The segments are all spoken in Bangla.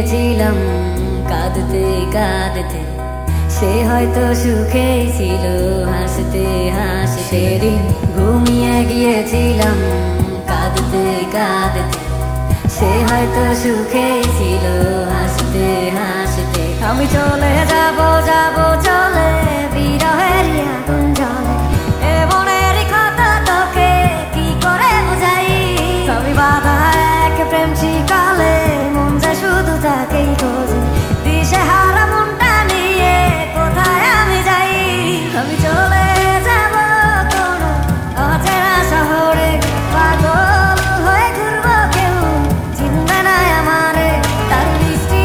গিয়েছিলাম কাঁদতে কাঁদতে, সে হয়তো সুখে ছিল হাসতে হাসতে। সেদিন ঘুমিয়ে গিয়েছিলাম কাঁদতে কাঁদতে, সে হয়তো সুখে ছিল হাসতে হাসতে। আমি চলে যাব যাব চলে বিরহের আগুন জ্বলে, এ মনের কথা তোকে কি করে বুঝাই। সবই বাধা এক প্রেম শিকালে, মন যে শুধু তাকেই খোঁজে। দিশে হারা মনটা নিয়ে কোথায় আমি যাই। আমি চলে যাব কোনো অচেনা শহরে, পাগল হয়ে ঘুরবো, কেউ চিনবে না আমারে। তার মিষ্টি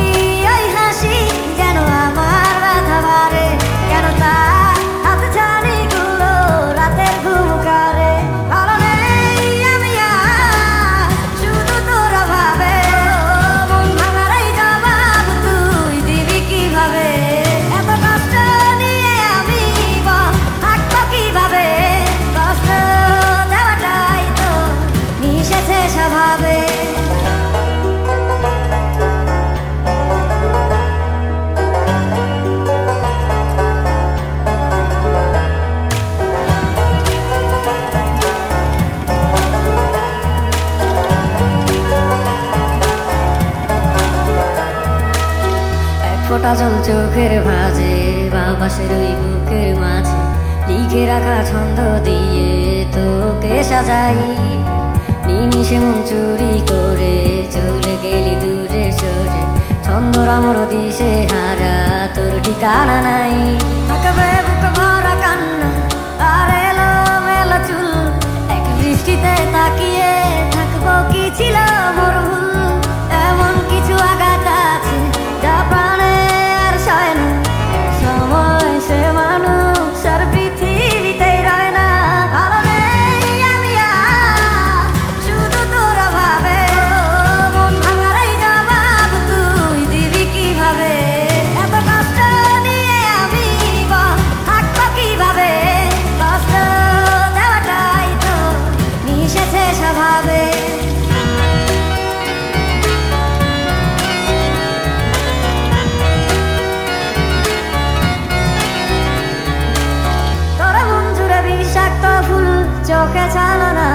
ওই হাসি যেন আমার ব্যথা বাড়ে, কেন তার হাত ছানিগুলো রাতের ঘুম কারে। ভালো নেই আমি আর শুধু তোর অভাবে, মন ভাঙার এই জবাব তুই দিবি কিভাবে। এত কষ্ট নিয়ে আমি থাকবো কিভাবে, কষ্ট দেওয়াটাই তো মিশেছে স্বভাবে। ফোটা জল চোখের ভাজে, বাবাসের ওই বুকের মাঝে লিখে রাখা ছন্দ দিয়ে তোকে সাজাই। নিমিষে মন চুরি করে চলে গেলি দূরে সরে, ছন্দর আমর দিশে হারা তোর ঠিকানা নাই। থাকবে বুক ভরা কান্না আর এলো মেলা চুল, এক দৃষ্টিতে তাকিয়ে থাকবো কি ছিল মোর ভুল। এমন কিছু আঘাত আছে যা প্রাণে আর সয় না, সময় সে মানুষ আর পৃথিবীতেই রয় না। ভালো নেই আমি আর শুধু তোর অভাবে, মন ভাঙার এই জবাব তুই দিবি কিভাবে। এত কষ্ট নিয়ে আমি থাকবো কিভাবে, কষ্ট দেওয়াটাই তো মিশেছে স্বভাবে। চোখে ছাড়ো না